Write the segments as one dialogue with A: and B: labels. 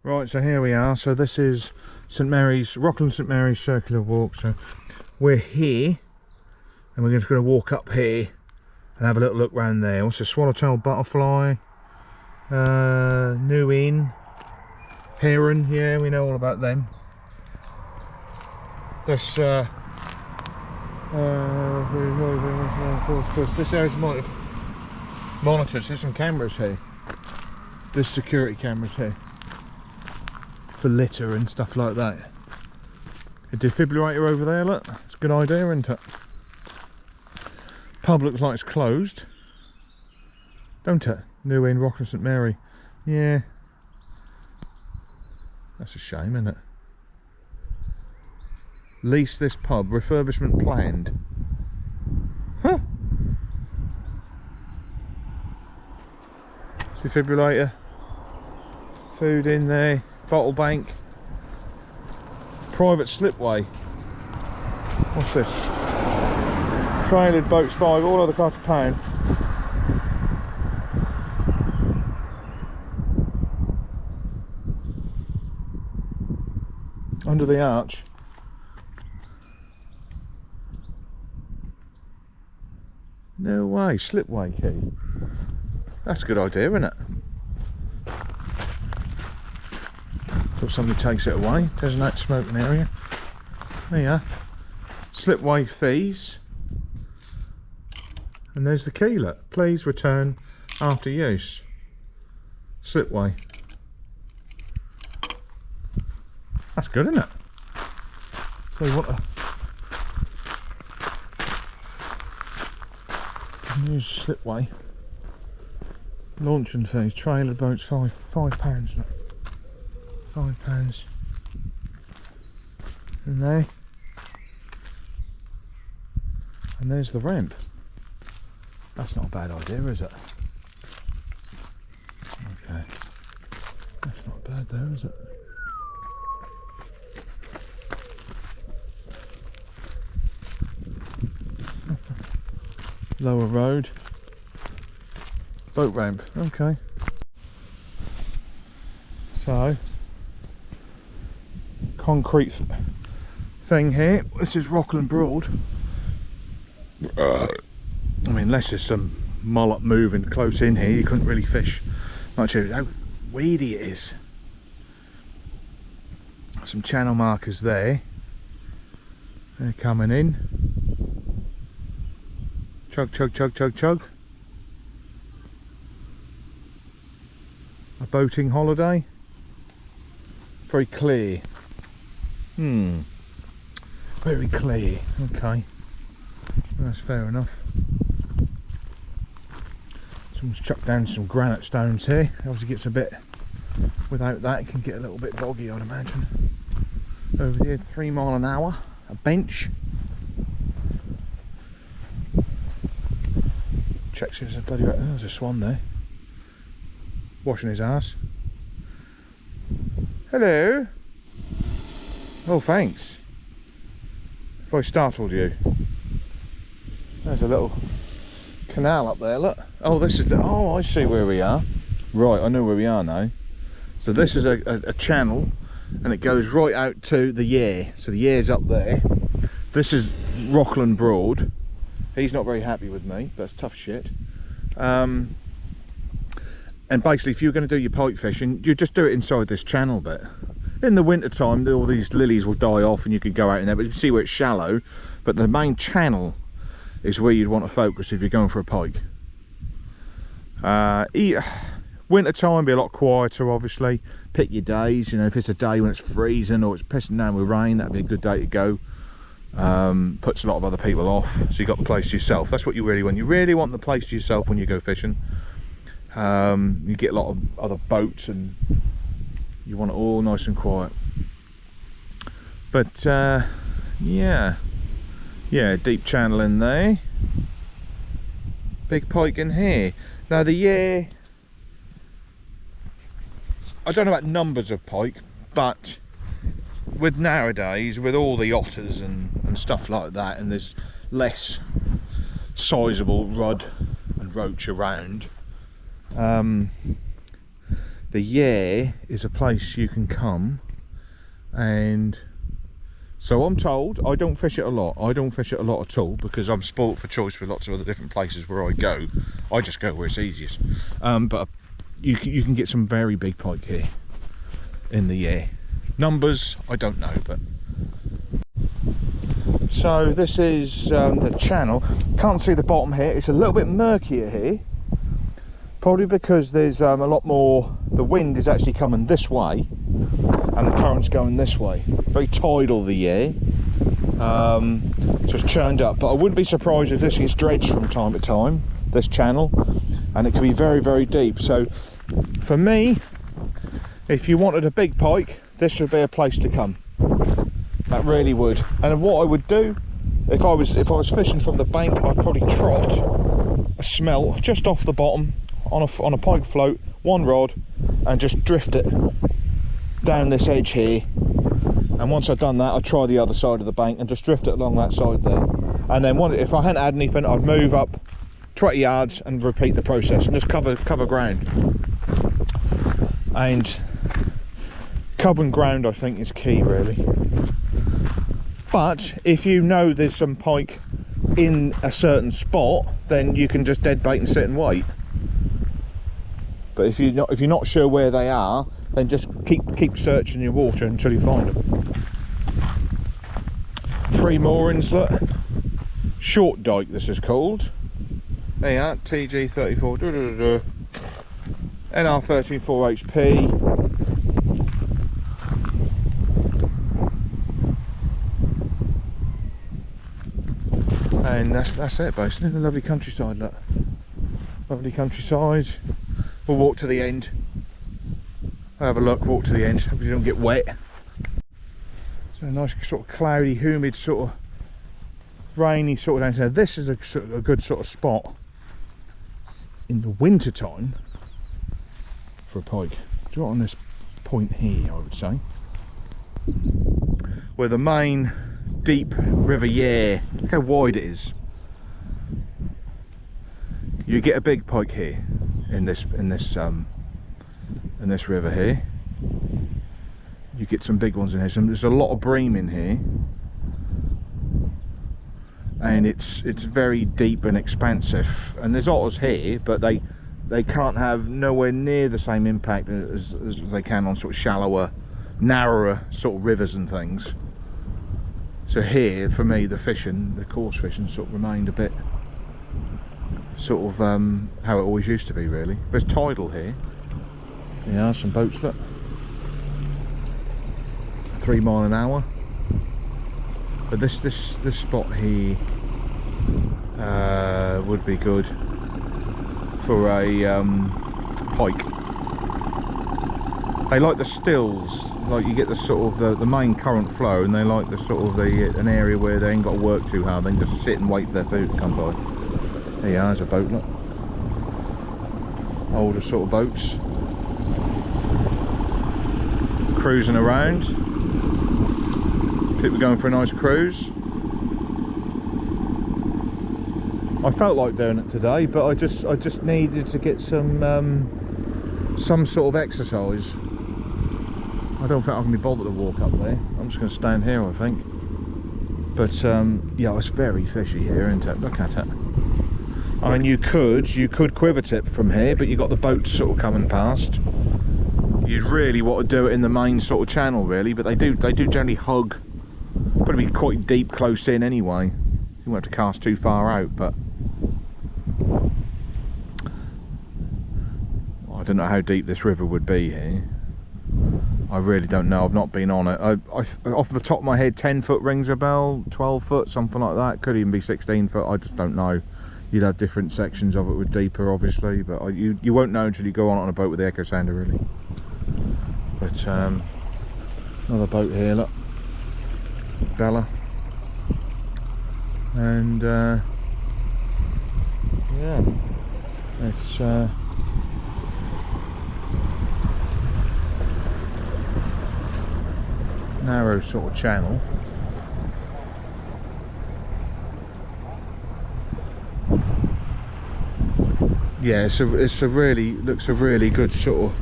A: Right, so here we are. So this is St Mary's, Rockland St Mary's circular walk. So we're here and we're just going to walk up here and have a little look around there. What's a swallowtail butterfly, new inn, heron, yeah, we know all about them. This this area's monitors. There's some cameras here. There's security cameras here for litter and stuff like that. A defibrillator over there, look. It's a good idea, isn't it? Pub looks like it's closed, don't it? New Inn, Rockland St Mary. Yeah. That's a shame, isn't it? Lease this pub, refurbishment planned. Huh? Defibrillator. Food in there. Bottle bank. Private slipway. What's this? Trailered boats 5, all other cars £1. Under the arch. No way, slipway key. That's a good idea, isn't it? So somebody takes it away, designated smoking area. There you are. Slipway fees. And there's the key, look. Please return after use. Slipway. That's good, isn't it? So you want to use slipway. Launching fees, trailer boats £5. Look. £5. And there. And there's the ramp. That's not a bad idea, is it? Okay. That's not bad there, is it? Lower road. Boat ramp, okay. So, concrete thing here. This is Rockland Broad. I mean, unless there's some mullet moving close in here, you couldn't really fish much of it. How weedy it is. Some channel markers there. They're coming in. Chug, chug, chug, chug, chug. A boating holiday. Very clear. Very clear. Okay. That's fair enough. Someone's chucked down some granite stones here. Obviously gets a bit, without that it can get a little bit boggy, I'd imagine. Over here, 3 mile an hour. A bench. Checks if there's a bloody, oh, there's a swan there. Washing his ass. Hello. Oh, thanks. If I startled you. There's a little canal up there, look. Oh, this is the, oh, I see where we are. Right, I know where we are now. So this is a channel and it goes right out to the Yare. So the Yare's up there. This is Rockland Broad. He's not very happy with me, but it's tough shit. And basically, if you're going to do your pike fishing, you just do it inside this channel bit. In the winter time, all these lilies will die off and you can go out in there, but you can see where it's shallow. But the main channel is where you'd want to focus if you're going for a pike. Winter time be a lot quieter, obviously. Pick your days, you know, if it's a day when it's freezing or it's pissing down with rain, that'd be a good day to go. Puts a lot of other people off, so you got the place to yourself. That's what you really want. You really want the place to yourself when you go fishing. You get a lot of other boats and you want it all nice and quiet. But yeah, deep channel in there, big pike in here. Now the Yare, I don't know about numbers of pike, but with nowadays, with all the otters and stuff like that, and there's less sizable rudd and roach around, the Yare is a place you can come, and so I'm told. I don't fish it a lot. I don't fish it a lot at all because I'm spoilt for choice with lots of other different places where I go. I just go where it's easiest. But you can get some very big pike here in the Yare. Numbers, I don't know, but. So this is the channel. Can't see the bottom here. It's a little bit murkier here. Probably because there's a lot more, the wind is actually coming this way and the current's going this way. Very tidal, the Yare. So it's churned up, but I wouldn't be surprised if this gets dredged from time to time, this channel, and it can be very, very deep. So for me, if you wanted a big pike, this would be a place to come. That really would. And what I would do, if I was fishing from the bank, I'd probably trot a smelt just off the bottom on a pike float, one rod, and just drift it down this edge here. And once I've done that, I'd try the other side of the bank and just drift it along that side there. And then if I hadn't had anything, I'd move up 20 yards and repeat the process and just cover ground. And covering ground, I think, is key, really. But if you know there's some pike in a certain spot, then you can just dead bait and sit and wait. But if you're not sure where they are, then just keep searching your water until you find them. Pre-moorings, look. Short dike, this is called. There you are, TG34, NR13 4HP. And that's it basically. The lovely countryside, look. Lovely countryside. We'll walk to the end. I'll have a look, walk to the end. Hope you don't get wet. So a nice sort of cloudy, humid, sort of rainy sort of down. This is a good sort of spot in the winter time for a pike. It's right on this point here, I would say, where the main deep river Yare, look how wide it is. You get a big pike here in this river here. You get some big ones in here. So there's a lot of bream in here, and it's very deep and expansive. And there's otters here, but they can't have nowhere near the same impact as they can on sort of shallower, narrower sort of rivers and things. So here, for me, the coarse fishing sort of remained a bit sort of how it always used to be, really. But it's tidal here. Yeah, some boats, look. 3 miles an hour. But this spot here would be good for a pike. They like the stills, like you get the sort of the main current flow, and they like the sort of an area where they ain't got to work too hard. They can just sit and wait for their food to come by. There you are, there's a boat, look. Older sort of boats. Cruising around. People going for a nice cruise. I felt like doing it today, but I just needed to get some sort of exercise. I don't think I can be bothered to walk up there. I'm just going to stand here, I think. But yeah, it's very fishy here, isn't it? Look at it. I mean, you could quiver tip from here, but you've got the boats sort of coming past. You'd really want to do it in the main sort of channel, really, but they do generally hug. Probably be quite deep close in anyway. You won't have to cast too far out, but I don't know how deep this river would be here. I really don't know. I've not been on it. I off the top of my head, 10 foot rings a bell, 12 foot, something like that. Could even be 16 foot. I just don't know. You'd have different sections of it with deeper, obviously, but you won't know until you go on a boat with the echo sounder, really. But another boat here, look, Bella, and yeah, it's narrow sort of channel. Yeah, it's a really, looks a really good sort of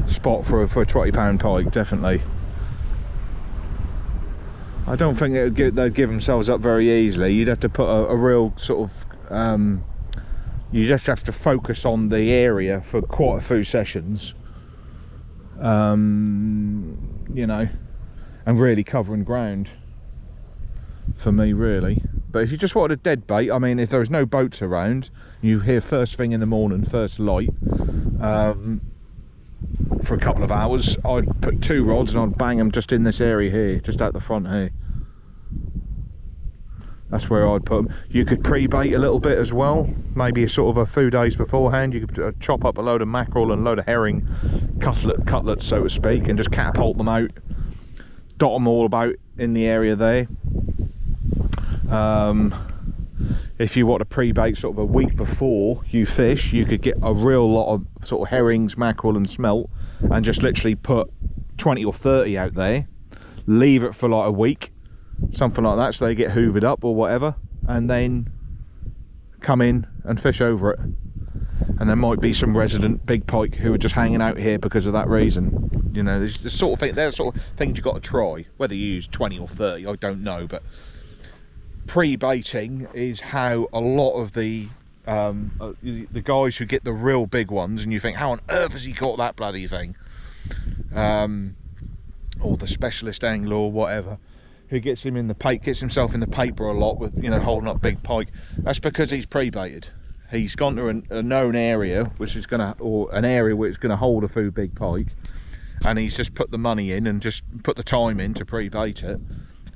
A: spot for a £20 pike, definitely. I don't think they'd give themselves up very easily. You'd have to put a real sort of you just have to focus on the area for quite a few sessions, you know, and really covering ground for me, really. But if you just wanted a dead bait, I mean, if there was no boats around, you hear first thing in the morning, first light, for a couple of hours, I'd put 2 rods and I'd bang them just in this area here, just out the front here. That's where I'd put them. You could pre-bait a little bit as well, maybe sort of a few days beforehand. You could chop up a load of mackerel and a load of herring cutlets, so to speak, and just catapult them out, dot them all about in the area there. If you want to pre-bait sort of a week before you fish, you could get a real lot of sort of herrings, mackerel and smelt, and just literally put 20 or 30 out there, leave it for like a week, something like that, so they get hoovered up or whatever, and then come in and fish over it. And there might be some resident big pike who are just hanging out here because of that reason. You know, there's the sort of thing, there's sort of things you've got to try. Whether you use 20 or 30, I don't know, but pre-baiting is how a lot of the guys who get the real big ones, and you think, how on earth has he caught that bloody thing, or the specialist angler or whatever, who gets him in the gets himself in the paper a lot with, you know, holding up big pike. That's because he's pre-baited. He's gone to a known area which is gonna, or an area where it's gonna hold a few big pike, and he's just put the money in and just put the time in to pre-bait it,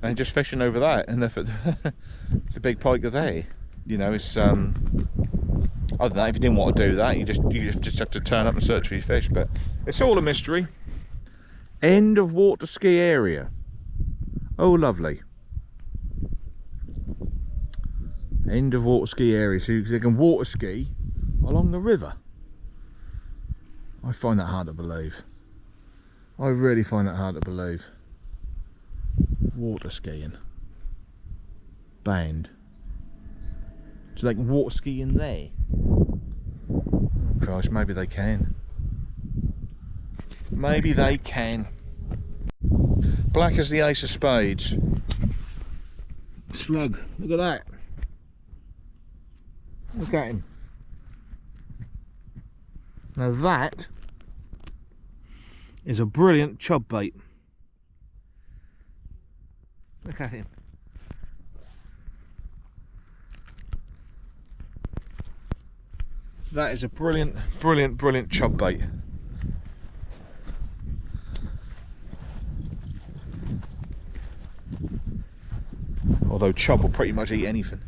A: and just fishing over that, and the big pike are there. You know, it's other than that, if you didn't want to do that, you just have to turn up and search for your fish. But it's all a mystery. End of water ski area. Oh, lovely. End of water ski area, so you can water ski along the river. I find that hard to believe. I really find that hard to believe. Water skiing. Banned. So they can water ski in there. Oh Christ, maybe they can. Maybe they can. Black as the ace of spades. Slug, look at that. Look at him. Now that is a brilliant chub bait. Look at him. That is a brilliant, brilliant, brilliant chub bait. Although chub will pretty much eat anything.